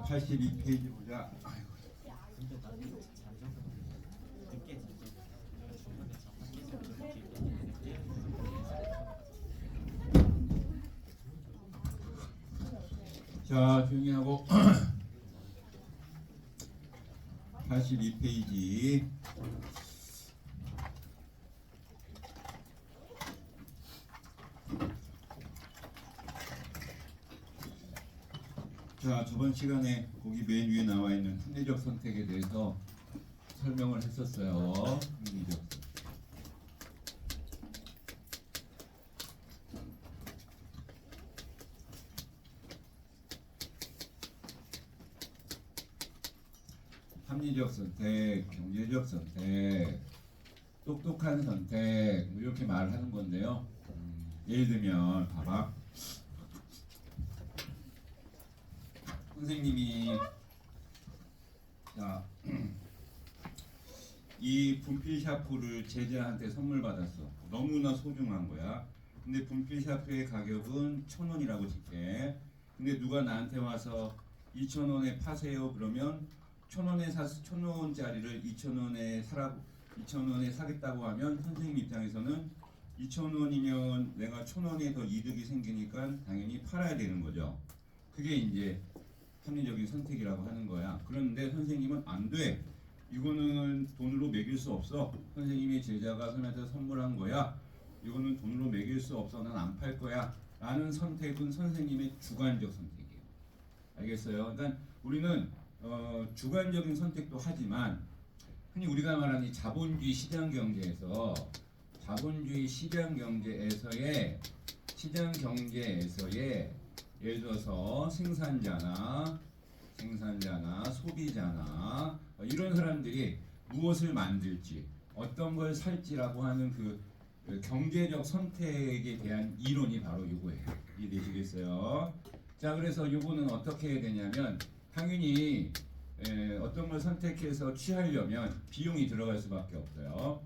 82페이지 보자. 아이고. 근데 나 이거 잘 적었는데 늦게 잘 적었어. 중간에 잠깐 깨서 자, 조용히 하고 82페이지. 자, 저번 시간에 거기 맨 위에 나와 있는 합리적 선택에 대해서 설명을 했었어요. 합리적. 합리적 선택, 경제적 선택, 똑똑한 선택, 뭐 이렇게 말하는 건데요. 예를 들면 봐봐. 선생님이 자, 이 분필 샤프를 제자한테 선물 받았어. 너무나 소중한 거야. 근데 분필 샤프의 가격은 1,000원이라고 칠게. 근데 누가 나한테 와서 2,000원에 파세요 그러면 1,000원짜리를 2,000원에 사겠다고 하면 선생님 입장에서는 2,000원이면 내가 1,000원에 더 이득이 생기니까 당연히 팔아야 되는 거죠. 그게 이제 합리적인 선택이라고 하는 거야. 그런데 선생님은 안 돼. 이거는 돈으로 매길 수 없어. 선생님의 제자가 선생님한테 선물한 거야. 이거는 돈으로 매길 수 없어. 난 안 팔 거야. 라는 선택은 선생님의 주관적 선택이에요. 알겠어요? 그러니까 우리는 주관적인 선택도 하지만 흔히 우리가 말하는 이 자본주의 시장 경제에서의 예를 들어서 생산자나 소비자나 이런 사람들이 무엇을 만들지 어떤 걸 살지라고 하는 그 경제적 선택에 대한 이론이 바로 이거예요. 이해되시겠어요? 자, 그래서 이거는 어떻게 해야 되냐면 당연히 어떤 걸 선택해서 취하려면 비용이 들어갈 수밖에 없어요.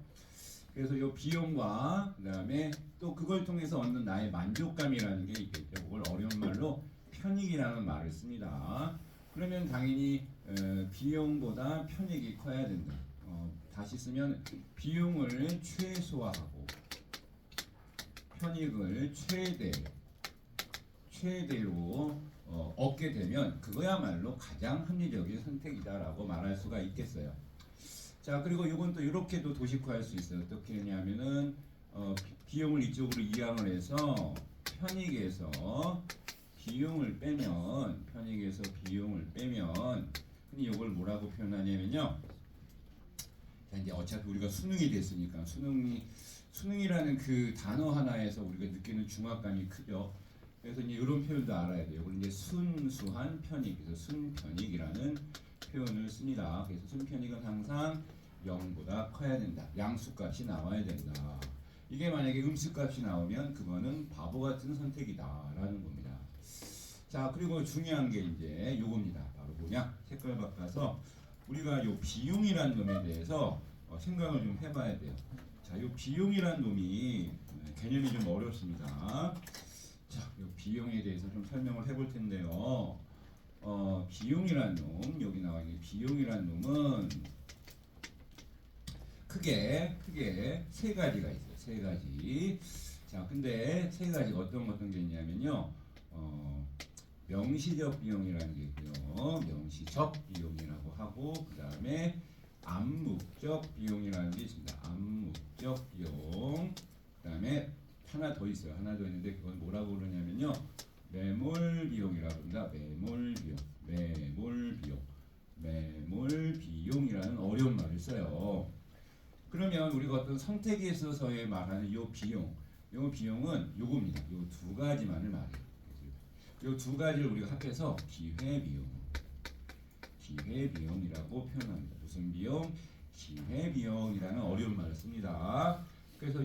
그래서 이 비용과 그다음에 또 그걸 통해서 얻는 나의 만족감이라는 게 있겠죠. 그걸 어려운 말로 편익이라는 말을 씁니다. 그러면 당연히 비용보다 편익이 커야 된다. 다시 쓰면 비용을 최소화하고 편익을 최대로 얻게 되면 그거야말로 가장 합리적인 선택이다라고 말할 수가 있겠어요. 자, 그리고 이건 또 이렇게도 도식화할 수 있어요. 어떻게 하냐면은 비용을 이쪽으로 이항을 해서 편익에서 비용을 빼면 흔히 이걸 뭐라고 표현하냐면요. 자, 이제 어차피 우리가 수능이 됐으니까 수능이라는 그 단어 하나에서 우리가 느끼는 중압감이 크죠. 그래서 이제 이런 표현도 알아야 돼요. 이걸 이제 순수한 편익, 그래서 순편익이라는 표현을 씁니다. 그래서 순편익은 항상 0보다 커야 된다. 양수값이 나와야 된다. 이게 만약에 음수값이 나오면 그거는 바보 같은 선택이다라는 겁니다. 자, 그리고 중요한 게 이제 요겁니다. 바로 뭐냐? 색깔 바꿔서 우리가 요 비용이라는 놈에 대해서 생각을 좀 해봐야 돼요. 자, 요 비용이라는 놈이 개념이 좀 어렵습니다. 자, 요 비용에 대해서 좀 설명을 해볼 텐데요. 비용이라는 놈, 여기 나와 있는 비용이라는 놈은 크게 세 가지가 있어요. 세 가지. 자, 근데 세 가지가 어떤 게 있냐면요. 명시적 비용이라는 게 있고요. 명시적 비용이라고 하고 그 다음에 암묵적 비용이라는 게 있습니다. 암묵적 비용. 그 다음에 하나 더 있어요. 하나 더 있는데 그건 뭐라고 그러냐면요. 매몰 비용이라고 합니다. 매몰 비용이라는 어려운 말을 써요. 그러면 우리가 어떤 선택에 있어서의 말하는 이 비용은 요겁니다. 요 두 가지만을 말해요. 요 두 가지를 우리가 합해서 기회비용이라고 표현합니다. 무슨 비용? 기회비용이라는 어려운 말을 씁니다. 그래서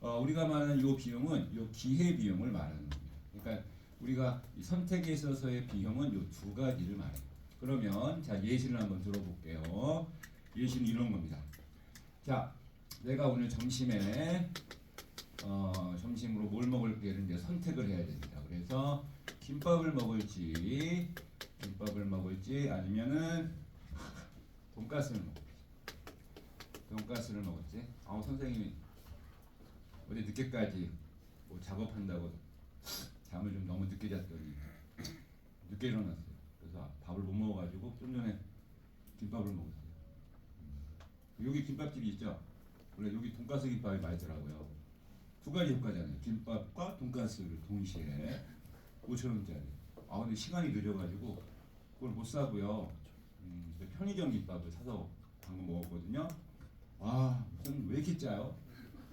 우리가 말하는 요 비용은 요 기회비용을 말하는 겁니다. 그러니까 우리가 선택에 있어서의 비용은 요 두 가지를 말해요. 그러면 자, 예시를 한번 들어볼게요. 예시는 이런 겁니다. 자, 내가 오늘 점심에 점심으로 뭘 먹을지를 이제 선택을 해야 됩니다. 그래서 김밥을 먹을지 김밥을 먹을지 아니면은 돈가스를 먹을지. 돈가스를 먹었지. 선생님이 어제 늦게까지 뭐 작업한다고 잠을 좀 너무 늦게 잤더니 늦게 일어났어요. 그래서 밥을 못 먹어가지고 좀 전에 김밥을 먹었어요. 여기 김밥집이 있죠. 원래 여기 돈가스 김밥이 맛있더라고요. 두 가지 효과잖아요. 김밥과 돈가스를 동시에 5,000원짜리. 근데 시간이 늦어가지고 그걸 못 사고요. 편의점 김밥을 사서 방금 먹었거든요. 무슨 왜 이렇게 짜요?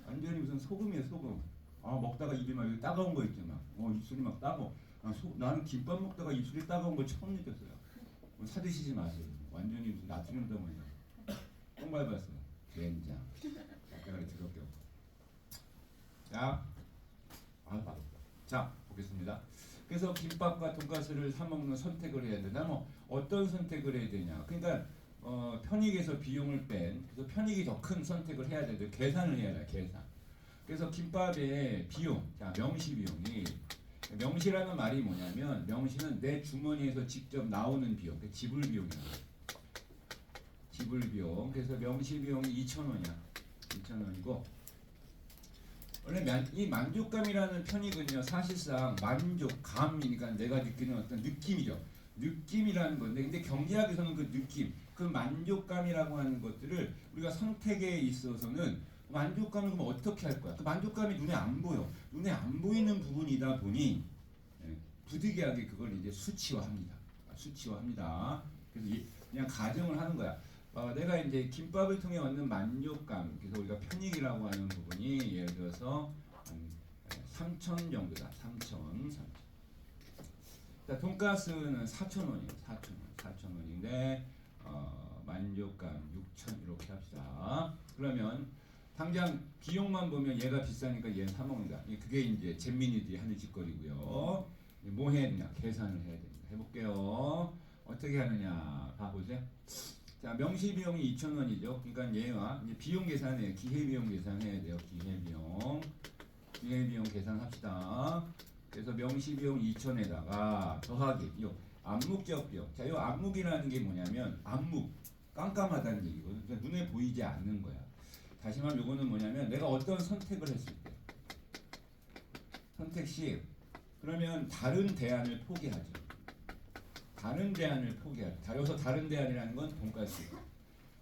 완전히 무슨 소금이에요, 소금. 먹다가 입이 막 따가운 거 있죠, 막. 입술이 막 따가워. 나는 김밥 먹다가 입술이 따가운 걸 처음 느꼈어요. 사 드시지 마세요. 완전히 무슨 나트륨 덩어리야. 똥 밟았어요. 된장. 약간 더럽게 없고. 자, 보겠습니다. 그래서 김밥과 돈가스를 사 먹는 선택을 해야 되나? 어떤 선택을 해야 되냐? 그러니까 편익에서 비용을 뺀, 그래서 편익이 더 큰 선택을 해야 되는데 계산을 해야 돼, 계산. 그래서 김밥의 비용, 명시 비용이, 명시라는 말이 뭐냐면 명시는 내 주머니에서 직접 나오는 비용, 지불 비용이야. 지불 비용. 그래서 명시 비용이 2,000원이야. 2,000원이고. 원래 이 만족감이라는 편익은요, 사실상 만족감이니까 내가 느끼는 어떤 느낌이죠. 느낌이라는 건데, 근데 경제학에서는 그 느낌, 그 만족감이라고 하는 것들을 우리가 선택에 있어서는 만족감을 그럼 어떻게 할 거야? 그 만족감이 눈에 안 보여. 눈에 안 보이는 부분이다 보니 부득이하게 그걸 이제 수치화합니다. 수치화합니다. 그래서 그냥 가정을 하는 거야. 내가 이제 김밥을 통해 얻는 만족감, 그래서 우리가 편익이라고 하는 부분이 예를 들어서 한 3,000 정도다. 3,000. 자, 돈가스는 4,000원이에요. 4,000원인데 만족감 6,000 이렇게 합시다. 그러면 당장 비용만 보면 얘가 비싸니까 얘는 사 먹는다. 그게 이제 잼민이들이 하는 짓거리고요. 뭐 해야 되냐? 계산을 해야 됩니다. 해볼게요. 어떻게 하느냐? 봐보세요. 자, 명시 비용이 2,000원이죠. 그러니까 얘와 이제 비용 계산해요. 기회 비용 계산해야 돼요. 기회 비용 계산합시다. 그래서 명시 비용 2,000에다가 더하기 요 암묵적 비용. 자, 요 암묵이라는 게 뭐냐면 암묵 깜깜하다는 얘기거든요. 그러니까 눈에 보이지 않는 거야. 다시 말하면 요거는 뭐냐면 내가 어떤 선택을 했을 때 선택 시 그러면 다른 대안을 포기하죠. 다른 대안을 포기하죠. 여기서 다른 대안이라는 건 돈가스.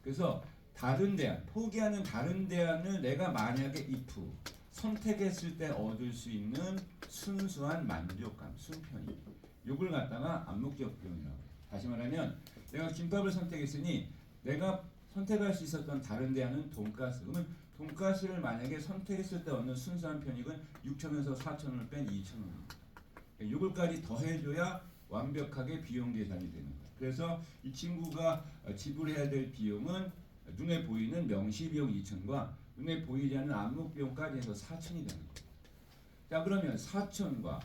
그래서 다른 대안, 포기하는 다른 대안을 내가 만약에 if 선택했을 때 얻을 수 있는 순수한 만족감, 순편이. 요걸 갖다가 암묵적 비용이라고 해요. 다시 말하면 내가 김밥을 선택했으니 내가 선택할 수 있었던 다른 대안은 돈가스. 그러면 돈가스를 만약에 선택했을 때 얻는 순수한 편익은 6,000원에서 4,000원을 뺀 2,000원입니다. 요걸까지 더해줘야 완벽하게 비용 계산이 되는 거예요. 그래서 이 친구가 지불해야 될 비용은 눈에 보이는 명시 비용 2,000과 눈에 보이지 않는 암묵 비용까지 해서 4,000이 되는 거예요. 자, 그러면 4,000과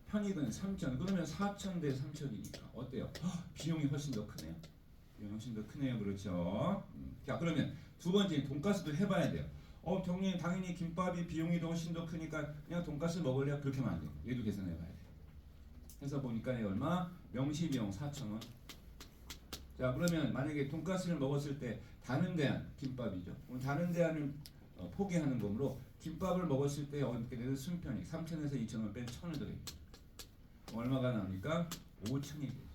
편익은 3,000. 그러면 4,000 대 3,000이니까 어때요? 비용이 훨씬 더 크네요. 비용이 훨씬 더 크네요. 그렇죠? 자, 그러면 두 번째 돈가스도 해봐야 돼요. 경님 당연히 김밥이 비용이 훨씬 더 크니까 그냥 돈가스 먹을래요? 그렇게 하면 안 돼요. 얘도 계산해봐야 돼요. 해서 보니까 얼마? 명시 비용 4,000원. 자, 그러면 만약에 돈가스를 먹었을 때 다른 대안 김밥이죠. 그럼 다른 대안을 포기하는 거므로 김밥을 먹었을 때 얻게 되는 순편익 3,000에서 2,000원 뺀 1,000을 더해요. 얼마가 나오니까 5,000이 돼요.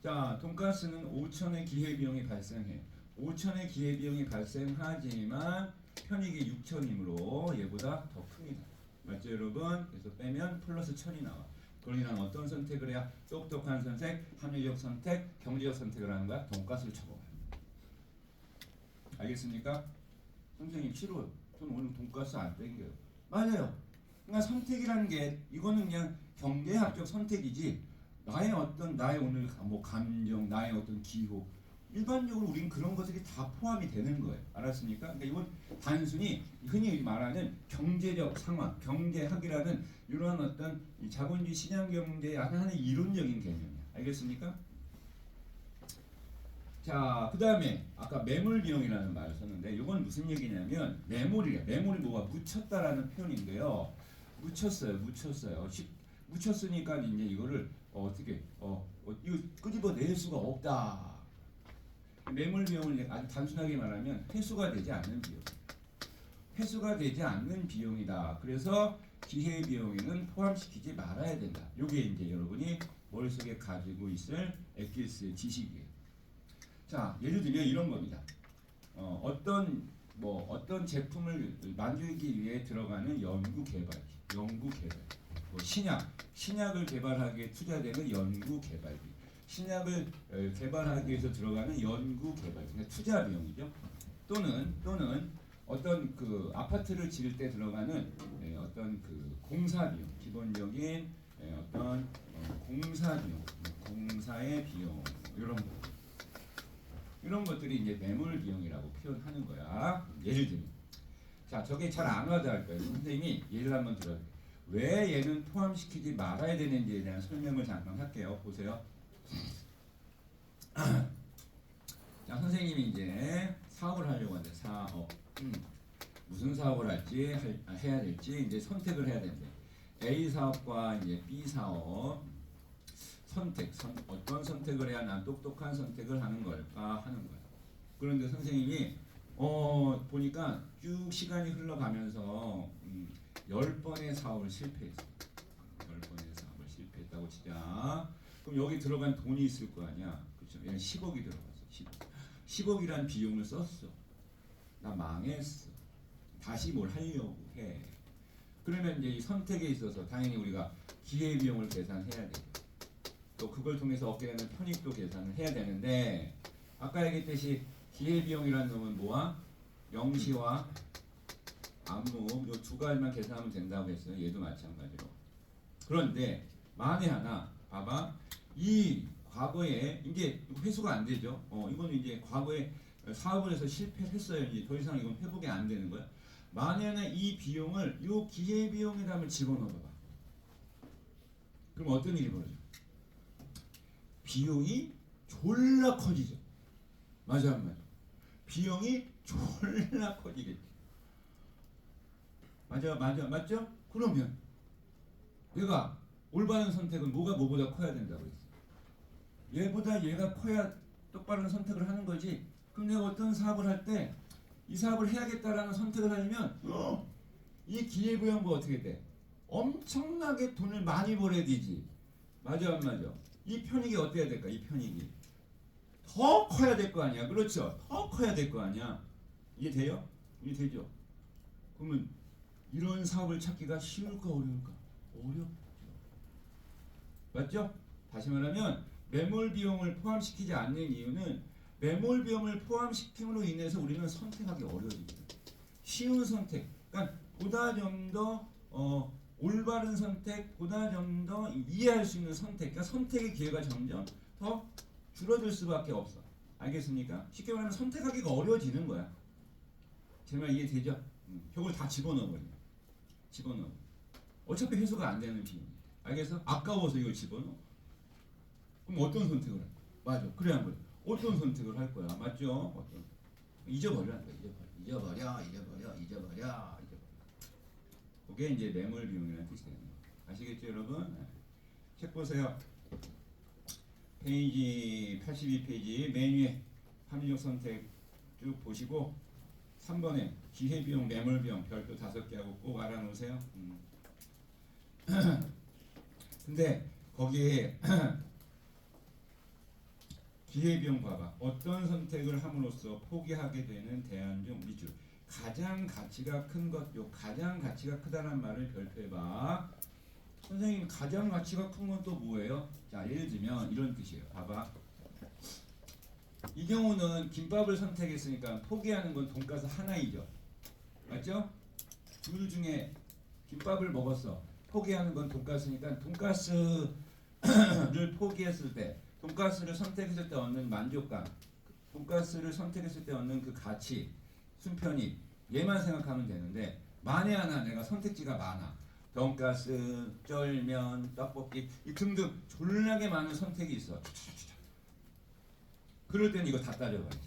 자, 돈가스는 5,000의 기회비용이 발생해요. 5,000의 기회비용이 발생하지만 편익이 6,000이므로 얘보다 더 큽니다. 맞죠, 여러분? 그래서 빼면 플러스 1,000이 나와. 그러니 난 어떤 선택을 해야 똑똑한 선택, 합리적 선택, 경제적 선택을 하는 거야? 돈가스를 쳐먹어요. 알겠습니까? 선생님 싫어요. 저는 오늘 돈가스 안 땡겨요. 맞아요. 그러니까 선택이라는 게 이거는 그냥 경제학적 선택이지 나의 오늘 뭐 감정, 나의 어떤 기호 일반적으로 우리는 그런 것들이 다 포함이 되는 거예요. 알았습니까? 그러니까 이건 단순히 흔히 말하는 경제적 상황, 경제학이라는 이런 어떤 이 자본주의 시장 경제의 하나의 이론적인 개념이야. 알겠습니까? 자, 그 다음에 아까 매몰 비용이라는 말을 썼는데 이건 무슨 얘기냐면 매몰이래. 매몰이 뭐가 묻혔다라는 표현인데요. 묻혔어요. 묻혔으니까 이제 이거를 어떻게 이거 끄집어낼 수가 없다. 매몰 비용을 아주 단순하게 말하면 회수가 되지 않는 비용. 회수가 되지 않는 비용이다. 그래서 기회 비용에는 포함시키지 말아야 된다. 이게 이제 여러분이 머릿속에 가지고 있을 엑기스의 지식이에요. 자, 예를 들면 이런 겁니다. 어떤 제품을 만들기 위해 들어가는 연구 개발, 뭐 신약을 개발하기에 투자되는 연구 개발비, 신약을 개발하기 위해서 들어가는 연구 개발비, 그러니까 투자 비용이죠. 또는 어떤 그 아파트를 지을 때 들어가는 어떤 그 공사 비용, 기본적인 어떤 공사 비용, 공사의 비용 이런 것들이 이제 매몰 비용이라고 표현하는 거야. 예를 들면, 자, 저게 잘 안 와닿을 거예요. 선생님이 예를 한번 들어요. 왜 얘는 포함시키지 말아야 되는지에 대한 설명을 잠깐 할게요. 보세요. 자, 선생님이 이제 사업을 하려고 하는데 사업. 무슨 사업을 할지 해야 될지 이제 선택을 해야 되는데 A 사업과 이제 B 사업 어떤 선택을 해야 난 똑똑한 선택을 하는 걸까 하는 거야. 그런데 선생님이 보니까 쭉 시간이 흘러가면서 10번의 사업을 실패했어. 10번의 사업을 실패했다고 치자. 그럼 여기 들어간 돈이 있을 거 아니야. 그렇죠? 얘는 10억이 들어갔어. 10억이란 비용을 썼어. 나 망했어. 다시 뭘 하려고 해. 그러면 이제 이 선택에 있어서 당연히 우리가 기회 비용을 계산해야 돼. 또 그걸 통해서 얻게 되는 편익도 계산을 해야 되는데 아까 얘기했듯이 기회 비용이라는 놈은 뭐야? 영시와 암묵 이 두 가지만 계산하면 된다고 했어요. 얘도 마찬가지로. 그런데 만에 하나 봐봐. 이 과거에 이게 회수가 안 되죠. 이거는 이제 과거에 사업을 해서 실패했어요. 이제 더 이상 이건 회복이 안 되는 거야. 만에 하나 이 비용을 이 기회 비용에다 한번 집어넣어봐. 그럼 어떤 일이 벌어져? 비용이 졸라 커지죠. 맞아 안 맞아? 비용이 졸라 커지겠죠. 맞죠? 그러면 내가 올바른 선택은 뭐보다 커야 된다고 했어. 얘보다 얘가 커야 똑바른 선택을 하는 거지. 그럼 내가 어떤 사업을 할 때 이 사업을 해야겠다라는 선택을 하려면 이 기회부양부 어떻게 돼? 엄청나게 돈을 많이 벌어야 되지. 맞아 안 맞아? 이 편익이 어때야 될까? 이 편익이 더 커야 될 거 아니야. 그렇죠? 더 커야 될 거 아니야. 이게 돼요? 이게 되죠? 그러면 이런 사업을 찾기가 쉬울까 어려울까? 어렵죠. 맞죠? 다시 말하면 매몰 비용을 포함시키지 않는 이유는 매몰 비용을 포함시킴으로 인해서 우리는 선택하기 어려워집니다. 쉬운 선택, 그러니까 보다 좀 더 올바른 선택, 보다 좀 더 이해할 수 있는 선택, 그러니까 선택의 기회가 점점 더 줄어들 수밖에 없어. 알겠습니까? 쉽게 말하면 선택하기가 어려워지는 거야. 제 말 이해되죠? 저걸 다 집어넣어버려. 어차피 회수가 안 되는 비용. 알겠어? 아까워서 이걸 집어넣어. 그럼 어떤 선택을 해? 맞아. 그래 안 그래? 어떤 선택을 할 거야? 맞죠? 잊어버리라는 거야. 잊어버려. 그게 이제 매몰 비용이라는 뜻이 되는 거예요. 아시겠죠, 여러분? 네. 책 보세요. 페이지 82페이지 맨 위에 합리적 선택 쭉 보시고 3번에 기회비용, 매몰비용 별도 5개 하고 꼭 알아놓으세요. 근데 거기에 기회비용 봐봐. 어떤 선택을 함으로써 포기하게 되는 대안 중 밑줄. 가장 가치가 큰 것, 요 가장 가치가 크다는 말을 별표해봐. 선생님 가장 가치가 큰 건 또 뭐예요? 자, 예를 들면 이런 뜻이에요. 봐봐. 이 경우는 김밥을 선택했으니까 포기하는 건 돈가스 하나이죠. 맞죠? 둘 중에 김밥을 먹었어. 포기하는 건 돈가스니까 돈가스를 포기했을 때, 돈가스를 선택했을 때 얻는 만족감, 돈가스를 선택했을 때 얻는 그 가치, 순편익, 얘만 생각하면 되는데 만에 하나 내가 선택지가 많아. 돈가스, 쫄면, 떡볶이 이 등등 졸라게 많은 선택이 있어. 그럴 때는 이거 다 따져봐야지.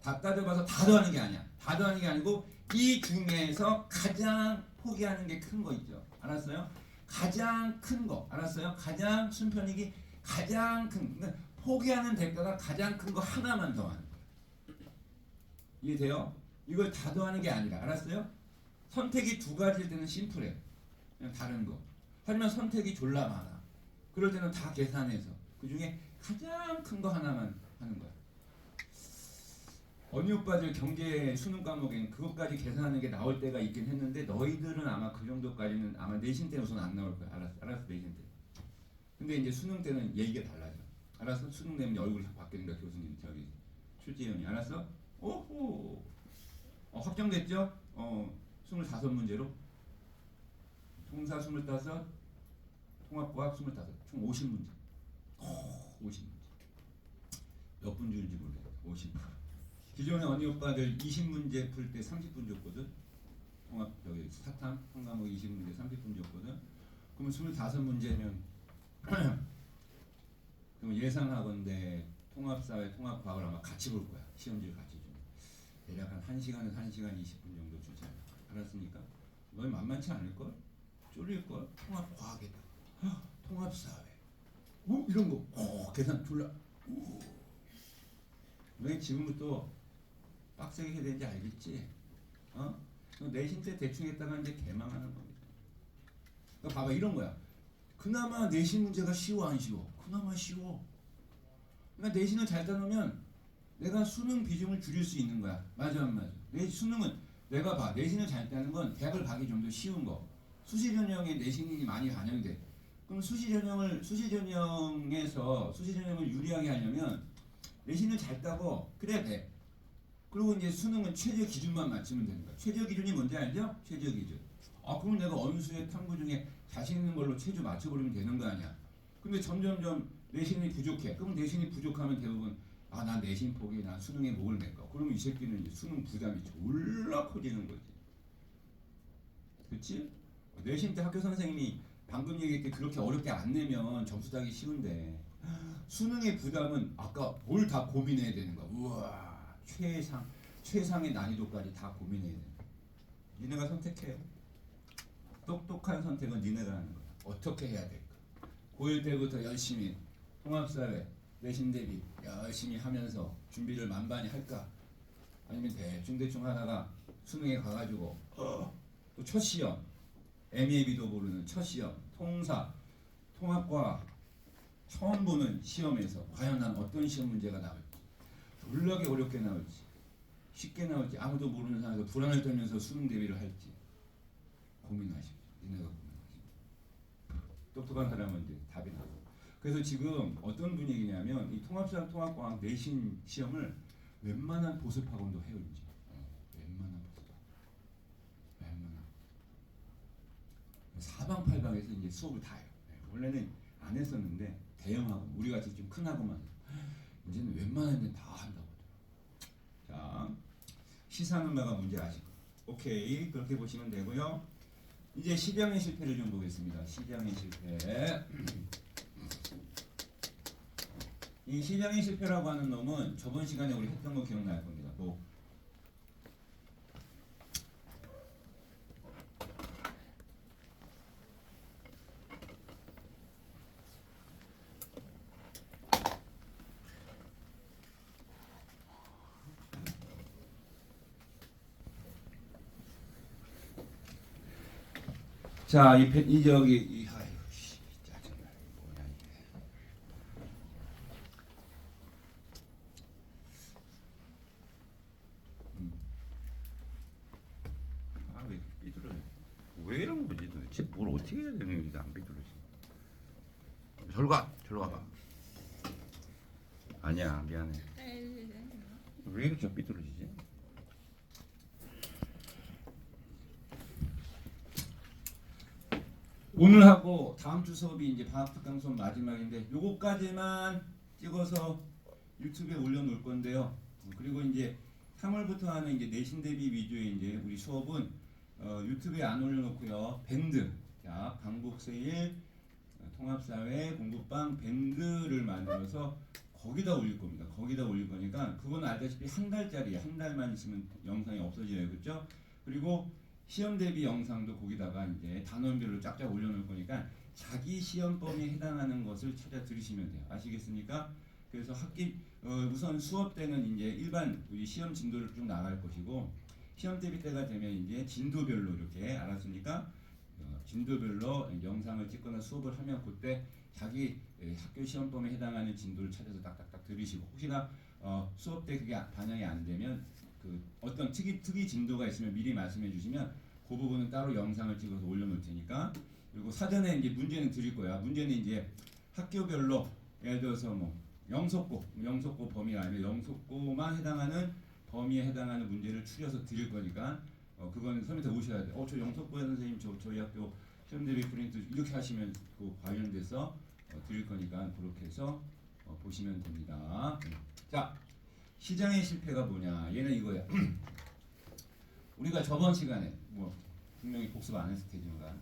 다 따져봐서 다 더하는 게 아니야. 다 더하는 게 아니고 이 중에서 가장 포기하는 게 큰 거 있죠. 알았어요? 가장 큰 거 알았어요? 가장 순편익이 가장 큰 그러니까 포기하는 대가가 가장 큰 거 하나만 더하는 거. 이해돼요? 이걸 다 더하는 게 아니라 알았어요? 선택이 두 가지일 때는 심플해. 그냥 다른 거. 하지만 선택이 졸라 많아. 그럴 때는 다 계산해서 그 중에 가장 큰 거 하나만 하는 거야. 언니 오빠들 경제 수능 과목엔 그것까지 계산하는 게 나올 때가 있긴 했는데 너희들은 아마 그 정도까지는 아마 내신 때는 우선 안 나올 거야. 알았어 내신 때. 근데 이제 수능 때는 얘기가 달라져. 알았어? 수능 되면 얼굴이 확 바뀌는 거야 교수님 저기 출제위원이. 알았어? 오호. 확정됐죠? 25문제로 통사 25, 통합과학 25, 총 50문제. 50문제. 몇 분 줄인지 모르겠어. 50분. 기존에 언니 오빠들 20문제 풀 때 30분 줬거든. 통합 여기 사탐 한 과목 20문제 30분 줬거든. 그러면 25문제면 그럼 예상하건대 통합사회 통합과학을 아마 같이 볼 거야. 시험지를 같이 줘. 대략 한 1시간에서 1시간 20분 정도 주잖아. 알았으니까 너희 만만치 않을걸? 쫄릴걸? 통합과학에다 통합사회 이런 거 계산 졸라 너희 지금부터 빡세게 해야 되는지 알겠지? 내신 때 대충 했다가 이제 개망하는 겁니다. 그러니까 봐봐 이런 거야. 그나마 내신 문제가 쉬워 안 쉬워? 그나마 쉬워. 그러니까 내신을 잘 따놓으면 내가 수능 비중을 줄일 수 있는 거야. 맞아 안 맞아? 내 수능은 내가 봐 내신을 잘 따는 건 대학을 가기 좀 더 쉬운 거. 수시 전형에 내신이 많이 반영돼. 그럼 수시 전형을 유리하게 하려면 내신을 잘 따고 그래야 돼. 그리고 이제 수능은 최저 기준만 맞추면 되는 거야. 최저 기준이 뭔지 알죠? 최저 기준. 그럼 내가 언수의 탐구 중에 자신 있는 걸로 최저 맞춰버리면 되는 거 아니야. 근데 점점점 내신이 부족해. 그럼 내신이 부족하면 대부분 나 내신 포기, 나 수능에 목을 맬까. 그러면 이 새끼는 이제 수능 부담이 졸라 커지는 거지. 그렇지? 내신 때 학교 선생님이 방금 얘기했듯이 그렇게 어렵게 안 내면 점수 따기 쉬운데 수능의 부담은 아까 뭘 다 고민해야 되는 거야. 우와 최상의 난이도까지 다 고민해야 되는 거야. 니네가 선택해요. 똑똑한 선택은 니네가 하는 거야. 어떻게 해야 될까? 고1 때부터 열심히 통합사회 내신 대비 열심히 하면서 준비를 만반히 할까? 아니면 대충 하다가 수능에 가가지고 또 첫 시험 MEB도 모르는 첫 시험 통사 통합과 처음 보는 시험에서 과연 난 어떤 시험 문제가 나올지 졸라게 어렵게 나올지 쉽게 나올지 아무도 모르는 상황에서 불안을 떨면서 수능 대비를 할지 고민하십시오. 니네가 고민하십시오. 똑똑한 사람은 이제 답이 나고. 그래서 지금 어떤 분위기냐면 이 통합사 통합과학 내신 시험을 웬만한 보습학원도 해요 이제. 웬만한 보습학원. 사방팔방에서 이제 수업을 다 해요. 원래는 안 했었는데 대형학원 우리 같이 좀 큰 학원만 이제는 웬만한 데는 다 한다고 하더라고요. 자 시사문화가 문제 아시고 오케이 그렇게 보시면 되고요. 이제 시장의 실패를 좀 보겠습니다. 시장의 실패. 이 시장의 실패라고 하는 놈은 저번 시간에 우리 했던 거 기억날 겁니다. 자, 아이고 짜증나. 뭐야 이게. 왜 삐뚤어져? 왜 이런 거지 도대체? 뭘 어떻게 해야 되는 건지 안 삐뚤어지. 절로 가봐. 아니야, 미안해. 왜 이렇게 삐뚤어지지? 오늘 하고 다음 주 수업이 이제 방학 특강 수업 마지막인데 요거까지만 찍어서 유튜브에 올려놓을 건데요. 그리고 이제 3월부터 하는 이제 내신 대비 위주의 이제 우리 수업은 유튜브에 안 올려놓고요. 밴드, 자 강북세일 통합사회 공부방 밴드를 만들어서 거기다 올릴 겁니다. 거기다 올릴 거니까 그건 알다시피 한 달짜리야. 한 달만 있으면 영상이 없어져요, 그렇죠? 그리고 시험 대비 영상도 거기다가 이제 단원별로 쫙쫙 올려놓을 거니까 자기 시험 범위에 해당하는 것을 찾아 들으시면 돼요. 아시겠습니까? 그래서 우선 수업 때는 이제 일반 우리 시험 진도를 쭉 나갈 것이고 시험 대비 때가 되면 이제 진도별로 이렇게 알았습니까? 진도별로 영상을 찍거나 수업을 하면 그때 자기 학교 시험 범위에 해당하는 진도를 찾아서 딱딱딱 들으시고 혹시나 수업 때 그게 반영이 안 되면 그 어떤 특이 진도가 있으면 미리 말씀해 주시면 그 부분은 따로 영상을 찍어서 올려놓을 테니까. 그리고 사전에 이제 문제는 드릴 거야. 문제는 이제 학교별로 예를 들어서 뭐 영속고 범위 아니면 영속고만 해당하는 범위에 해당하는 문제를 추려서 드릴 거니까 그거는 선생님한테 오셔야 돼. 저 영속고 선생님 저희 학교 시험 대비 프린트 이렇게 하시면 그 관련돼서 드릴 거니까 그렇게 해서 보시면 됩니다. 자, 시장의 실패가 뭐냐? 얘는 이거야. 우리가 저번 시간에 뭐 분명히 복습 안 했을 테지만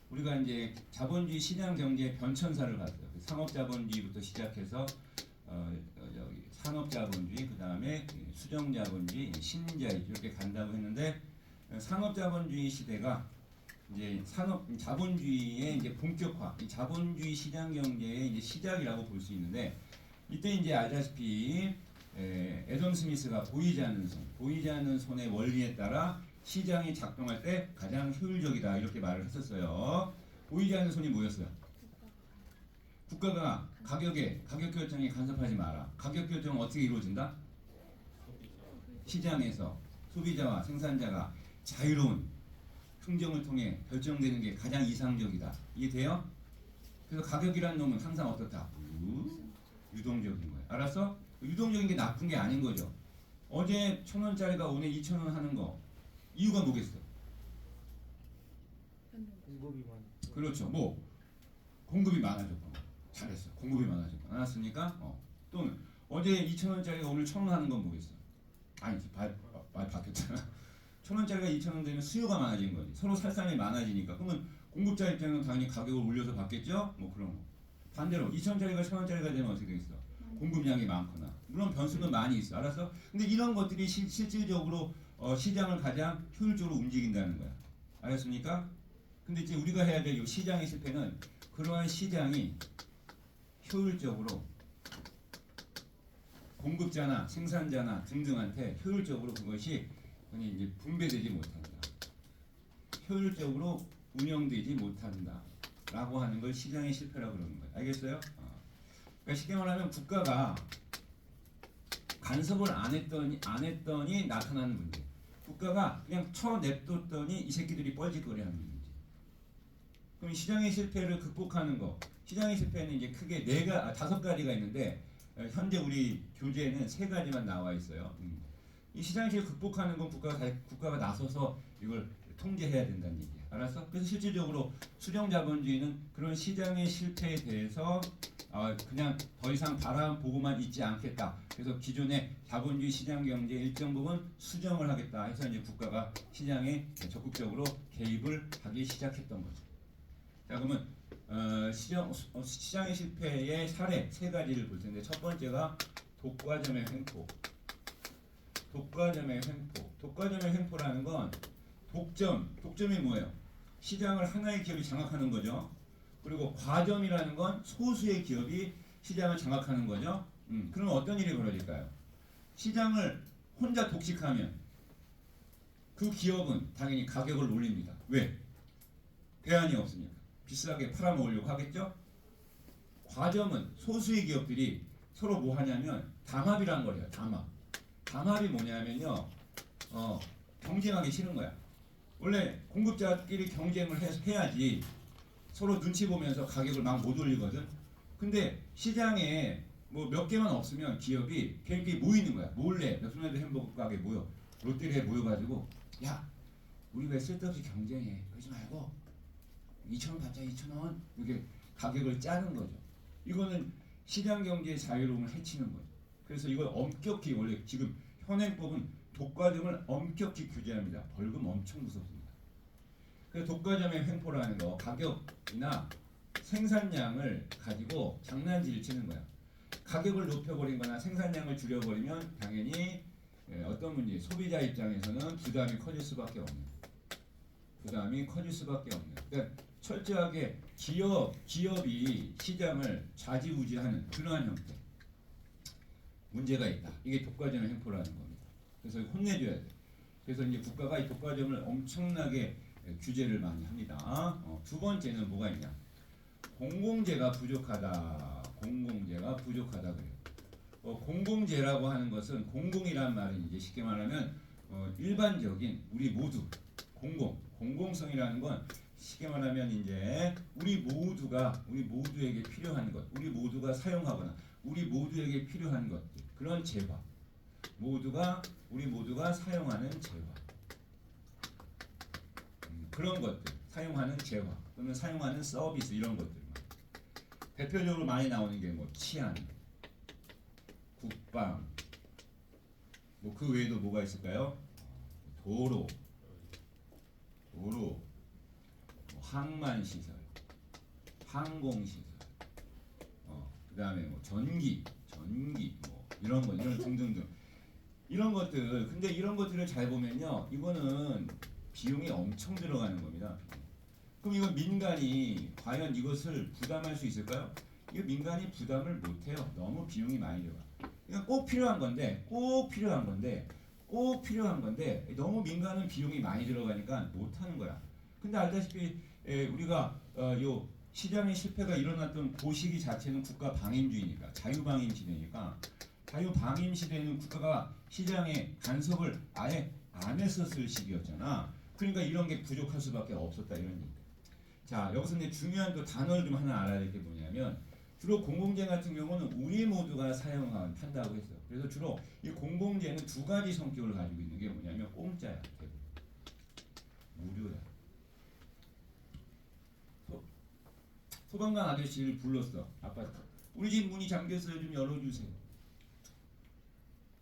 우리가 이제 자본주의 시장 경제의 변천사를 봤어요. 그 상업자본주의부터 시작해서 여기 산업자본주의, 그 다음에 수정자본주의, 신자유주의 이렇게 간다고 했는데 상업자본주의 시대가 이제 자본주의의 이제 본격화, 이 자본주의 시장 경제의 이제 시작이라고 볼 수 있는데 이때 이제 알다시피 애덤 스미스가 보이지 않는 손의 원리에 따라 시장이 작동할 때 가장 효율적이다 이렇게 말을 했었어요. 보이지 않는 손이 뭐였어요? 국가가 가격 결정에 간섭하지 마라. 가격 결정은 어떻게 이루어진다? 시장에서 소비자와 생산자가 자유로운 흥정을 통해 결정되는 게 가장 이상적이다. 이해돼요? 그래서 가격이라는 놈은 항상 어떻다? 유동적인 거예요. 알았어? 유동적인 게 나쁜 게 아닌 거죠. 어제 1,000원짜리가 오늘 2,000원 하는 거 이유가 뭐겠어? 공급이 많. 그렇죠. 뭐 공급이 많아졌거나 잘했어. 공급이 많아졌거나 알았으니까 또는 어제 2,000원짜리가 오늘 1,000원 하는 건 뭐겠어? 아니지 말 바뀌었잖아. 1,000원짜리가 2,000원 되면 수요가 많아진 거지. 서로 살 사람이 많아지니까. 그러면 공급자 입장은 당연히 가격을 올려서 받겠죠? 뭐 그런 거. 반대로 2,000원짜리가 1,000원짜리가 되면 어떻게 되겠어? 공급량이 많거나. 물론 변수는 많이 있어. 알았어? 근데 이런 것들이 실질적으로 시장을 가장 효율적으로 움직인다는 거야. 알았습니까? 근데 이제 우리가 해야 될 이 시장의 실패는 그러한 시장이 효율적으로 공급자나 생산자나 등등한테 효율적으로 그것이 이제 분배되지 못한다. 효율적으로 운영되지 못한다. 라고 하는 걸 시장의 실패라고 그러는 거예요. 알겠어요? 그러니까 쉽게 말하면 국가가 간섭을 안 했더니 나타나는 문제. 국가가 그냥 냅뒀더니 이 새끼들이 뻘짓거리하는 문제. 그럼 시장의 실패를 극복하는 거. 시장의 실패는 이제 크게 5가지가 있는데 현재 우리 교재에는 3가지만 나와 있어요. 이 시장의 실패를 극복하는 건 국가가 나서서 이걸 통제해야 된다는 얘기야. 알았어? 그래서 실질적으로 수정자본주의는 그런 시장의 실패에 대해서 그냥 더 이상 바람 보고만 있지 않겠다. 그래서 기존의 자본주의 시장 경제의 일정 부분 수정을 하겠다 해서 이제 국가가 시장에 적극적으로 개입을 하기 시작했던 거죠. 자, 그러면 시장의 실패의 사례 3가지를 볼 텐데 첫 번째가 독과점의 횡포. 독과점의 횡포라는 건 독점이 뭐예요? 시장을 하나의 기업이 장악하는 거죠. 그리고 과점이라는 건 소수의 기업이 시장을 장악하는 거죠. 그럼 어떤 일이 벌어질까요? 시장을 혼자 독식하면 그 기업은 당연히 가격을 올립니다. 왜? 대안이 없으니까. 비싸게 팔아먹으려고 하겠죠? 과점은 소수의 기업들이 서로 뭐 하냐면 담합이라는 걸 해요. 담합이 뭐냐면요. 경쟁하기 싫은 거야. 원래 공급자끼리 경쟁을 해야지 서로 눈치 보면서 가격을 막 못 올리거든. 근데 시장에 뭐 몇 개만 없으면 기업이 걔네끼리 모이는 거야. 몰래 맥도날드 햄버거 가게 모여. 롯데리아에 모여가지고 야 우리 왜 쓸데없이 경쟁해. 그러지 말고 2,000원 받자 2,000원 이렇게 가격을 짜는 거죠. 이거는 시장 경제의 자유로움을 해치는 거죠. 그래서 이걸 엄격히 원래 지금 현행법은 독과점을 엄격히 규제합니다. 벌금 엄청 무섭습니다. 그래서 독과점의 횡포라는 거 가격이나 생산량을 가지고 장난질을 치는 거야. 가격을 높여버리거나 생산량을 줄여버리면 당연히 어떤 문제, 소비자 입장에서는 부담이 커질 수밖에 없는. 그 다음이 커질 수밖에 없는. 그러니까 철저하게 기업이 시장을 좌지우지하는 그러한 형태. 문제가 있다. 이게 독과점의 횡포라는 겁니다. 그래서 혼내줘야 돼. 그래서 이제 국가가 이 독과점을 엄청나게 규제를 많이 합니다. 두 번째는 뭐가 있냐? 공공재가 부족하다. 공공재가 부족하다 그래요. 공공재라고 하는 것은 공공이란 말은 이제 쉽게 말하면 일반적인 우리 모두 공공성이라는 건 쉽게 말하면 이제 우리 모두에게 필요한 것, 우리 모두가 사용하거나 우리 모두에게 필요한 것들 그런 재화 우리 모두가 사용하는 재화 그런 것들 사용하는 재화 또는 사용하는 서비스 이런 것들만 대표적으로 많이 나오는 게 뭐 치안, 국방, 뭐 그 외에도 뭐가 있을까요? 도로, 뭐 항만시설, 항공시설, 그다음에 뭐 전기, 뭐 이런 등등등 이런 것들. 근데 이런 것들을 잘 보면요, 이거는 비용이 엄청 들어가는 겁니다. 그럼 이건 민간이 과연 이것을 부담할 수 있을까요? 이거 민간이 부담을 못해요. 너무 비용이 많이 들어가. 그러니까 꼭 필요한 건데 너무 민간은 비용이 많이 들어가니까 못하는 거야. 근데 알다시피 우리가 요 시장의 실패가 일어났던 그 시기 자체는 국가 방임주의니까 자유방임 시대니까 자유방임 시대는 국가가 시장에 간섭을 아예 안 했었을 시기였잖아. 그러니까 이런 게 부족할 수밖에 없었다 이런 얘기. 자 여기서 이제 중요한 또 단어를 좀 하나 알아야 될 게 뭐냐면 주로 공공재 같은 경우는 우리 모두가 판다고 했어요. 그래서 주로 이 공공재는 두 가지 성격을 가지고 있는 게 뭐냐면 공짜야, 대부분. 무료야. 소방관 아저씨를 불렀어. 아파트. 우리 집 문이 잠겼어요. 좀 열어주세요.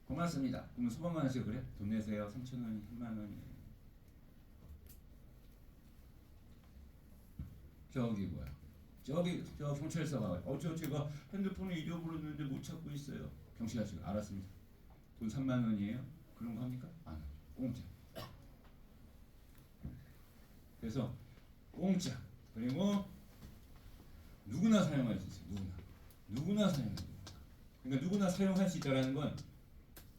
고맙습니다. 그러면 소방관 아저씨가 그래? 돈 내세요. 3,000원이 10,000원이에요. 저기 뭐야? 저 경찰서가 제가 핸드폰을 잊어버렸는데 못 찾고 있어요. 경찰 아저씨가 알았습니다. 돈 30,000원이에요? 그런 거 합니까? 안 하죠. 공짜. 그래서 공짜. 그리고 누구나 사용할 수 있어요. 누구나 사용할 수 있어요. 그러니까 누구나 사용할 수 있다는 건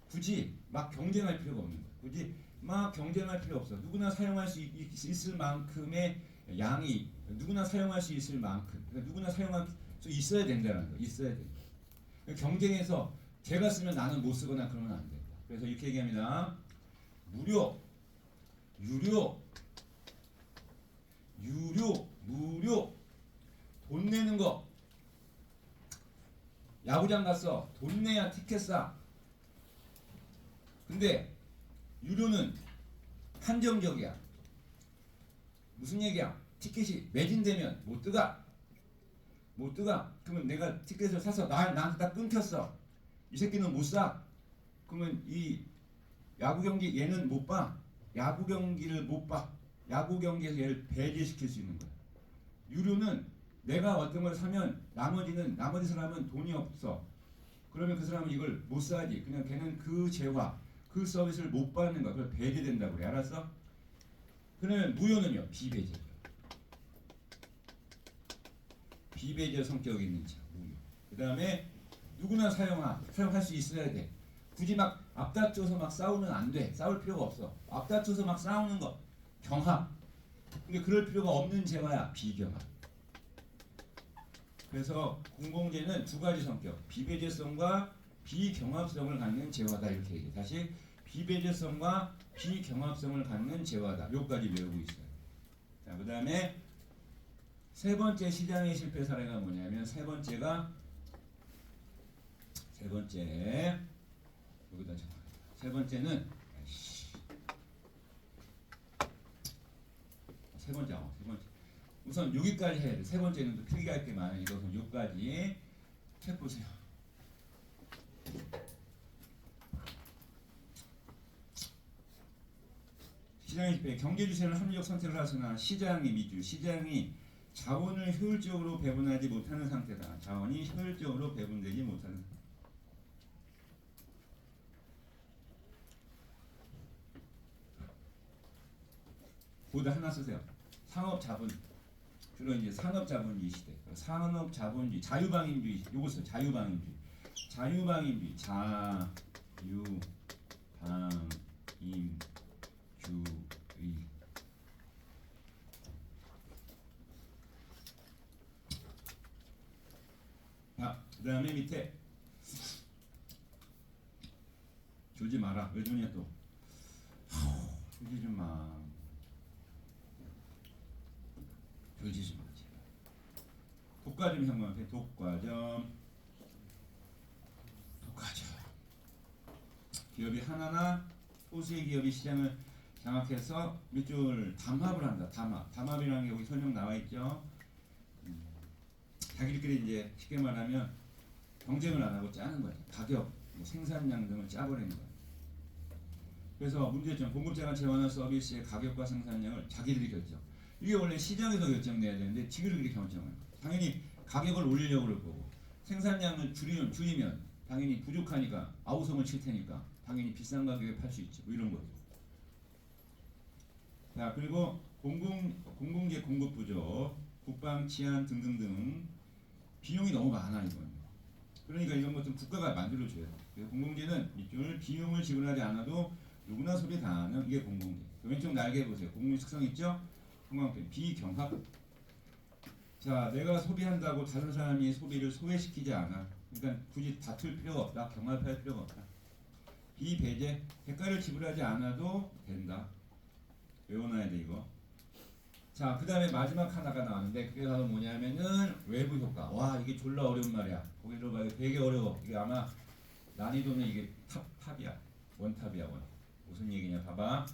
굳이 막 경쟁할 필요가 없는 거예요. 굳이 막 경쟁할 필요 없어. 누구나 사용할 수 있을 만큼의 양이 누구나 사용할 수 있을 만큼 그러니까 누구나 사용할 수 있어야 된다는 거. 있어야 된다. 그러니까 경쟁에서 제가 쓰면 나는 못 쓰거나 그러면 안 된다. 그래서 이렇게 얘기합니다. 무료, 유료, 무료. 돈 내는 거. 야구장 갔어. 돈 내야 티켓 사. 근데 유료는 한정적이야. 무슨 얘기야? 티켓이 매진되면 못 들어가. 그러면 내가 티켓을 사서 나한테 딱 끊겼어. 이 새끼는 못 사. 그러면 이 야구 경기 얘는 못 봐. 야구 경기를 못 봐. 야구 경기에서 얘를 배제시킬 수 있는 거야. 유료는 내가 어떤 걸 사면 나머지 사람은 돈이 없어. 그러면 그 사람은 이걸 못 사지. 그냥 걔는 그 재화, 그 서비스를 못 받는 거야. 그걸 배제된다고 그래. 알았어? 그러면 무효는요. 비배제 성격이 있는 차. 무효. 그 다음에 누구나 사용할 수 있어야 돼. 굳이 막 앞다퉈서 막 싸우면 안 돼. 싸울 필요가 없어. 앞다퉈서 막 싸우는 거 경합. 근데 그럴 필요가 없는 재화야. 비경합. 그래서 공공재는 두 가지 성격, 비배제성과 비경합성을 갖는 재화다 이렇게 얘기해. 다시 비배제성과 비경합성을 갖는 재화다. 요까지 외우고 있어요. 자, 그다음에 세 번째 시장의 실패 사례가 뭐냐면 세 번째 여기다 적어. 세 번째는 세 번째. 우선 여기까지 해야 돼. 세 번째는 또 필기할 게 많으니 이것은 여기까지 해보세요. 시장의 실패. 경제주체는 합리적 선택을 하거나 시장이 자원을 효율적으로 배분하지 못하는 상태다. 자원이 효율적으로 배분되지 못하는 상태. 보드 하나 쓰세요. 상업자본 주로 이제 산업자본주의 시대, 산업자본주의, 자유방임주의 요거 써. 자유방임주의, 자유방임주의, 자유방임주의. 자, 그다음에 밑에 졸지 마라. 왜 졸냐 또? 졸지 좀 마. 졸지 좀 마. 독과점 형광펜, 독과점. 기업이 하나나 소수의 기업이 시장을 장악해서 밑줄 담합을 한다. 담합이라는 게 여기 설명 나와 있죠. 자기들끼리 이제 쉽게 말하면 경쟁을 안 하고 짜는 거예요. 가격, 생산량 등을 짜버리는 거예요. 그래서 문제점, 공급자가 제공하는 서비스의 가격과 생산량을 자기들이 결정. 이게 원래 시장에서 결정돼야 되는데 지들끼리 결정을. 당연히 가격을 올리려고 그럴 거고 생산량을 줄이면 당연히 부족하니까 아우성을 칠 테니까 당연히 비싼 가격에 팔 수 있지. 뭐 이런 거죠. 자, 그리고 공공재 공급 부족, 국방, 치안 등등등 비용이 너무 많아 이건. 그러니까 이런 것들 국가가 만들어줘요. 그래서 공공재는 이쪽을 비용을 지불하지 않아도 누구나 소비 가능. 이게 공공재. 왼쪽 날개 보세요. 공공재 특성 있죠? 형광펜 비경합. 자, 내가 소비한다고 다른 사람이 소비를 소외시키지 않아. 그러니까 굳이 다툴 필요가 없다. 경합할 필요가 없다. 비배제, 대가를 지불하지 않아도 된다. 외워놔야 돼 이거. 자, 그 다음에 마지막 하나가 나왔는데 그게 바로 뭐냐면은 외부 효과. 와, 이게 졸라 어려운 말이야. 거기 들어봐요. 되게 어려워. 이게 아마 난이도는 이게 탑이야. 원탑이야 원. 무슨 얘기냐 봐봐.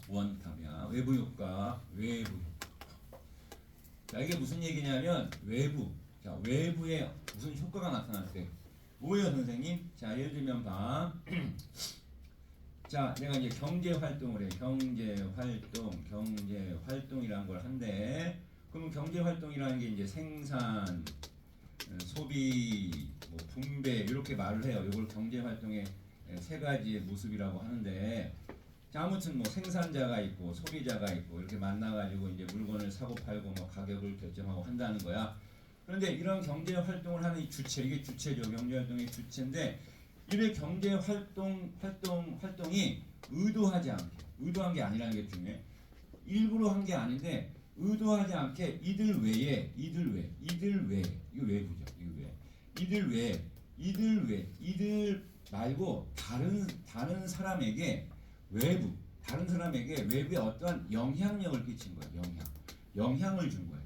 원탑이야. 외부 효과. 외부 효과. 자, 이게 무슨 얘기냐면 외부. 자, 외부에 무슨 효과가 나타날 때 뭐예요 선생님? 자, 예를 들면 봐. 자, 내가 이제 경제 활동을 해. 경제 활동이라는 걸 한대. 그럼 경제 활동이라는 게 이제 생산, 소비, 뭐 분배 이렇게 말을 해요. 이걸 경제 활동의 세 가지의 모습이라고 하는데, 자, 아무튼 뭐 생산자가 있고 소비자가 있고 이렇게 만나가지고 이제 물건을 사고 팔고 뭐 가격을 결정하고 한다는 거야. 그런데 이런 경제 활동을 하는 이 주체, 이게 주체죠. 경제 활동의 주체인데. 이런 경제 활동이 의도한 게 아니라는 게 중요해. 일부러 한 게 아닌데 의도하지 않게 이들 외에 이거 외부죠. 이들 말고 다른 사람에게 다른 사람에게 외부에 어떠한 영향력을 끼친 거야. 영향을 준 거야.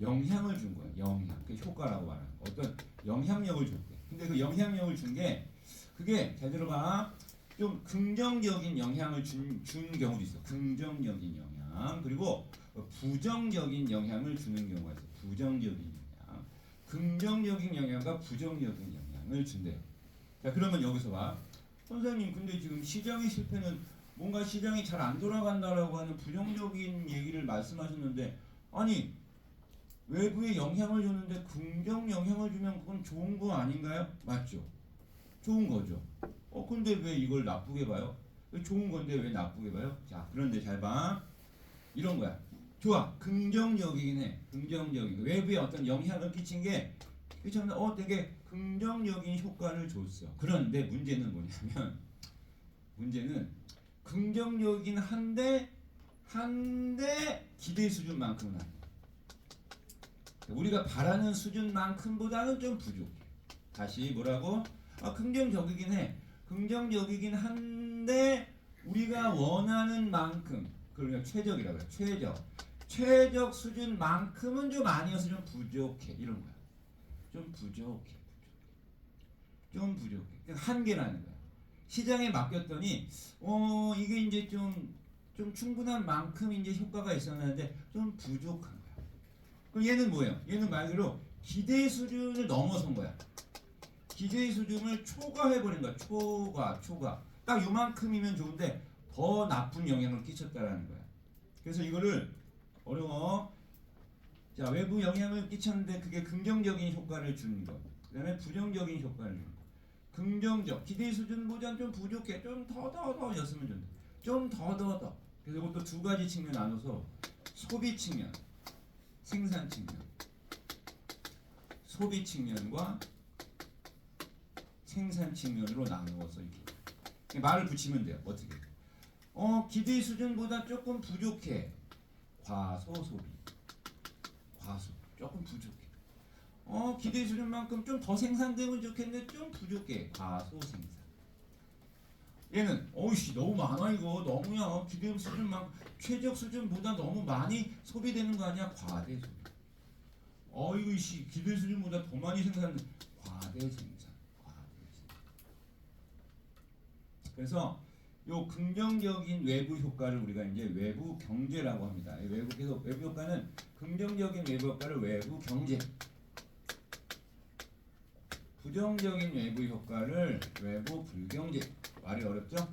영향을 준 거야. 그 효과라고 말하는 거. 어떤 영향력을 줬대. 근데 그 영향력을 준 게 그게 잘 들어봐. 좀 긍정적인 영향을 준 경우도 있어. 긍정적인 영향. 그리고 부정적인 영향을 주는 경우가 있어. 부정적인 영향. 긍정적인 영향과 부정적인 영향을 준대요. 자, 그러면 여기서 봐. 선생님, 근데 지금 시장의 실패는 뭔가 시장이 잘 안 돌아간다라고 하는 부정적인 얘기를 말씀하셨는데, 아니 외부에 영향을 줬는데 긍정 영향을 주면 그건 좋은 거 아닌가요? 맞죠? 좋은 거죠. 근데 왜 이걸 나쁘게 봐요? 좋은 건데 왜 나쁘게 봐요? 자, 그런데 잘 봐. 이런 거야. 좋아. 긍정적이긴 해. 긍정적인 거. 외부에 어떤 영향을 끼친 게 되게 긍정적인 효과를 줬어. 그런데 문제는 뭐냐면 긍정적이긴 한데 기대 수준만큼은 아니야. 우리가 바라는 수준만큼보다는 좀 부족해. 다시 뭐라고? 긍정적이긴 해. 긍정적이긴 한데 우리가 원하는 만큼, 그러니까 최적이라고 해요. 최적 수준만큼은 좀 아니어서 좀 부족해. 이런 거야. 좀 부족해. 한계라는 거야. 시장에 맡겼더니 이게 이제 좀 충분한 만큼 이제 효과가 있었는데 좀 부족한 거야. 그럼 얘는 뭐예요? 얘는 말 그대로 기대 수준을 넘어선 거야. 기대 수준을 초과해버린 거야. 초과. 딱 요만큼이면 좋은데 더 나쁜 영향을 끼쳤다라는 거야. 그래서 이거를 어려워. 자, 외부 영향을 끼쳤는데 그게 긍정적인 효과를 주는 거. 그 다음에 부정적인 효과를 주는 거. 긍정적, 기대 수준보다는 좀 부족해. 좀 더 였으면 좋은데. 좀 더. 그래서 이것도 두 가지 측면 나눠서 소비 측면, 생산 측면. 소비 측면과 생산 측면으로 나누어서 이렇게 말을 붙이면 돼요. 어떻게? 기대 수준보다 조금 부족해. 과소소비. 과소. 조금 부족해. 기대 수준만큼 좀 더 생산되면 좋겠는데 좀 부족해. 과소생산. 얘는 어이씨 너무 많아 이거 너무야. 기대 수준만 최적 수준보다 너무 많이 소비되는 거 아니야? 과대 소비. 이거 이씨 기대 수준보다 더 많이 생산돼. 과대 생산. 그래서 요 긍정적인 외부 효과를 우리가 이제 외부 경제라고 합니다. 외부 효과는 긍정적인 외부 효과를 외부 경제, 부정적인 외부 효과를 외부 불경제. 말이 어렵죠?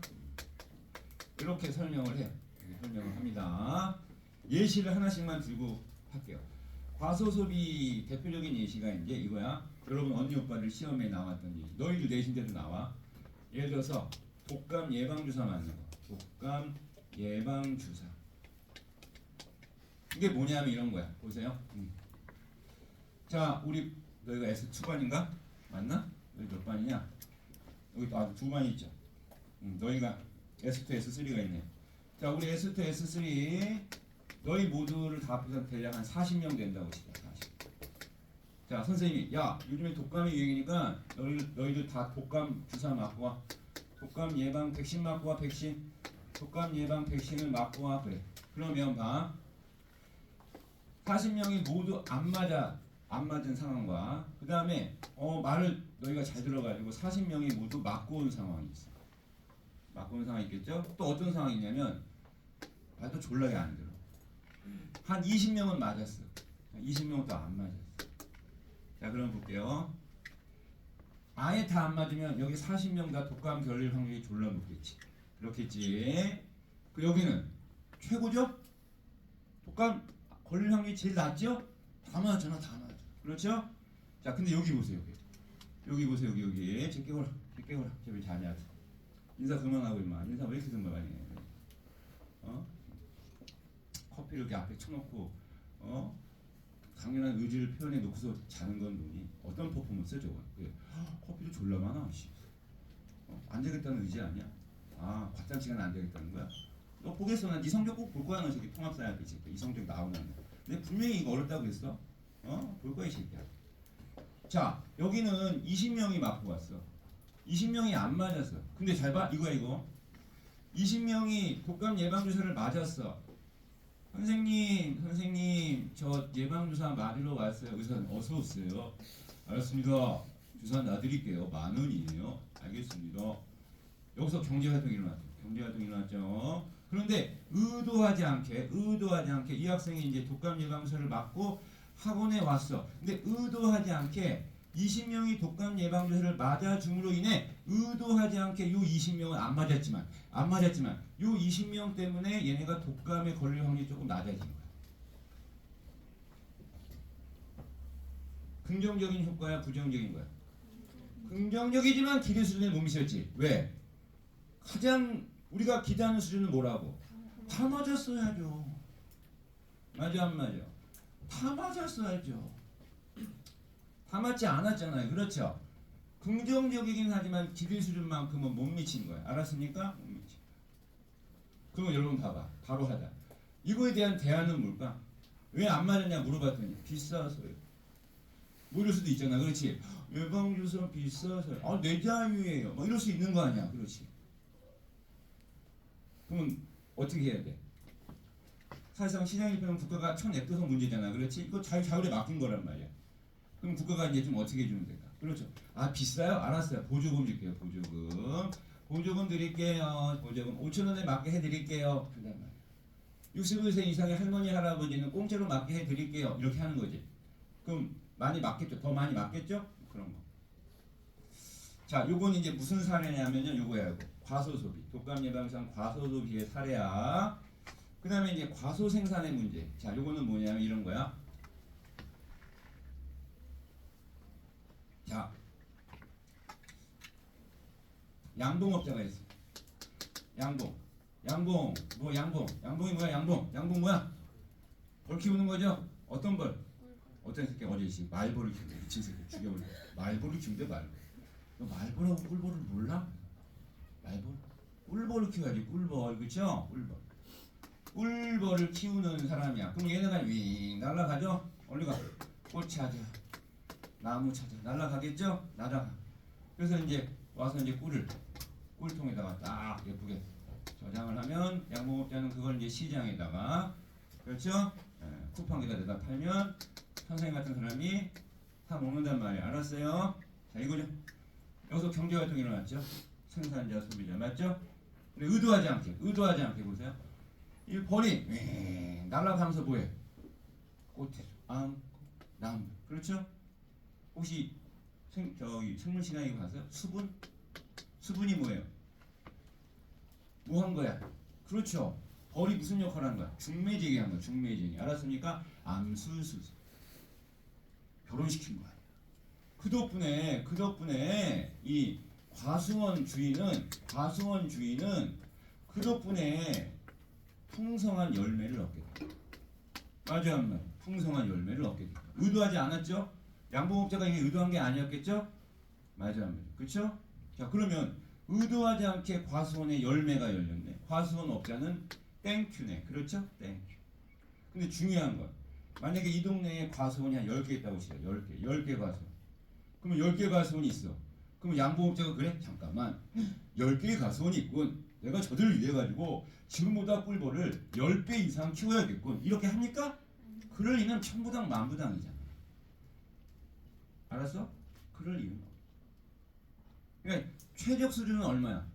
이렇게 설명을 해요. 이렇게 설명을 합니다. 예시를 하나씩만 들고 할게요. 과소소비 대표적인 예시가 이제 이거야. 여러분 언니 오빠들 시험에 나왔던 예시. 너희들 내신 때도 나와. 예를 들어서 독감 예방주사 맞는 거. 독감 예방주사. 이게 뭐냐면 이런 거야. 보세요. 자, 우리 너희가 S2반인가? 맞나? 너희 몇 반이냐? 여기 두 반이 있죠. 너희가 S2, S3가 있네. 자, 우리 S2, S3 너희 모두를 다 합해서 대략 한 40명 된다고 칩니다. 40. 자, 선생님이 야, 요즘에 독감이 유행이니까 너희들 다 독감 주사 맞고 와. 독감 예방 백신 맞고 와. 백신. 독감 예방 백신을 맞고 와. 그래. 그러면 봐. 40명이 모두 안 맞은 상황과 그 다음에 말을 너희가 잘 들어가지고 40명이 모두 맞고 온 상황이 있어. 맞고 온 상황이 있겠죠? 또 어떤 상황이냐면 말도 졸라게 안 들어. 한 20명은 맞았어. 20명은 또 안 맞았어. 자, 그럼 볼게요. 아예 다 안 맞으면 여기 40명 다 독감 걸릴 확률이 졸라 높겠지. 그렇겠지. 그 여기는 최고죠? 독감 걸릴 확률이 제일 낮죠? 다 맞았잖아, 다 맞아. 그렇죠? 자, 근데 여기 보세요. 여기 보세요, 여기. 제 깨워라. 제발 자냐. 인사 그만하고 임마. 인사 왜 이렇게 그만하냐. 커피를 이렇게 앞에 쳐놓고 강렬한 의지를 표현해 놓고서 자는 건 뭐니? 어떤 퍼포먼스야 저건? 커피도 졸라 많아. 안 되겠다는 의지 아니야? 과장치가 안 되겠다는 거야? 너 보겠어. 난 네 성적 꼭 볼 거야. 너 새끼 통합사야. 그 새끼. 이 성적 나오면. 근데 분명히 이거 어렵다고 그랬어. 볼 거야 이 새끼야. 자, 여기는 20명이 맞고 왔어. 20명이 안 맞았어. 근데 잘 봐. 이거. 20명이 독감 예방주사를 맞았어. 선생님, 저 예방주사 맞으러 왔어요. 의사는 어서 오세요. 알았습니다. 주사 놔드릴게요. 10,000원이에요. 알겠습니다. 여기서 경제활동이 일어났죠. 그런데 의도하지 않게 이 학생이 이제 독감 예방주사를 맞고 학원에 왔어. 근데 의도하지 않게 20명이 독감 예방주사를 맞아줌으로 인해 의도하지 않게 요 20명은 안 맞았지만 요 20명 때문에 얘네가 독감에 걸릴 확률이 조금 낮아지는 거야. 긍정적인 효과야, 부정적인 거야? 긍정적이지만 기대 수준에 못 미쳤지. 왜? 가장 우리가 기대하는 수준은 뭐라고? 다 맞았어야죠. 맞아 안 맞아? 다 맞았어야죠. 다 맞지 않았잖아요. 그렇죠? 긍정적이긴 하지만 기대 수준만큼은 못 미친 거야. 알았습니까? 못 미친. 그러면 여러분 봐봐. 바로 하자. 이거에 대한 대안은 뭘까? 왜 안 맞았냐 물어봤더니 비싸서요. 뭐 이럴 수도 있잖아. 그렇지? 예방주사 비싸서요. 내 자유예요. 뭐 이럴 수 있는 거 아니야. 그렇지? 그러면 어떻게 해야 돼? 사실상 시장 입장은 국가가 쳐냈어서 문제잖아. 그렇지? 이거 자율에 맡긴 거란 말이야. 그럼 국가가 이제 좀 어떻게 해주면 될까? 그렇죠. 비싸요? 알았어요. 보조금 줄게요. 보조금 드릴게요. 보조금 5,000원에 맞게 해드릴게요. 그단 말이야. 65세 이상의 할머니 할아버지는 공짜로 맞게 해드릴게요. 이렇게 하는 거지. 그럼 많이 맞겠죠? 더 많이 맞겠죠? 그런 거. 자, 요건 이제 무슨 사례냐면요. 요거야. 요거. 과소소비. 독감 예방상 과소소비의 사례야. 그 다음에 이제 과소생산의 문제. 자, 요거는 뭐냐면 이런 거야. 자, 양봉업자가 있어. 양봉. 양봉. 뭐 양봉? 양봉이 뭐야? 양봉 뭐야? 벌 키우는 거죠? 어떤 벌? 어떤 새끼 어제 씨 말벌을 키우는데 미친 새끼 죽여버려. 말벌을 키우는데 말벌. 너 말벌하고 꿀벌을 몰라? 말벌? 꿀벌을 키워야지 꿀벌 그쵸? 꿀벌. 꿀벌을 키우는 사람이야. 그럼 얘네가 윙 날아가죠? 어디 가? 꽃 찾아, 나무 찾아 날아가겠죠? 날아가. 그래서 이제 와서 이제 꿀통에다가 딱 예쁘게 저장을 하면 양봉업자는 그걸 이제 시장에다가 그렇죠? 쿠팡에다 내다 팔면 선생님 같은 사람이 사 먹는단 말이야. 알았어요? 자 이거죠. 여기서 경제활동이 일어났죠. 생산자, 소비자 맞죠? 근데 의도하지 않게 보세요. 이 벌이 날아가면서 뭐해? 꽃에 안고 나무 그렇죠? 혹시 생물신학에 가세요? 수분이 뭐예요? 뭐 한 거야? 그렇죠. 벌이 무슨 역할을 하는 거야? 중매쟁이 한 거야. 중매쟁이. 알았습니까? 암술수 결혼시킨 거야. 그 덕분에 이 과수원 주인은 그 덕분에 풍성한 열매를 얻게 돼. 맞아 안 맞아? 풍성한 열매를 얻게 돼. 의도하지 않았죠? 양봉업자가 이게 의도한 게 아니었겠죠? 맞아 안 맞아? 그렇죠? 자 그러면 의도하지 않게 과수원에 열매가 열렸네. 과수원 업자는 땡큐네. 그렇죠? 땡큐. 근데 중요한 건 만약에 이 동네에 과수원이 한 10개 있다고 치자. 10개 과수원. 그러면 10개 과수원이 있어. 그러면 양봉업자가 그래? 잠깐만. 10개의 과수원이 있군. 내가 저들을 위해 가지고 지금보다 꿀벌을 10배 이상 키워야겠군. 이렇게 합니까? 그럴 리는 천부당 만부당이잖아. 알았어? 그럴 리는 없어. 그러니까 최적 수준은 얼마야?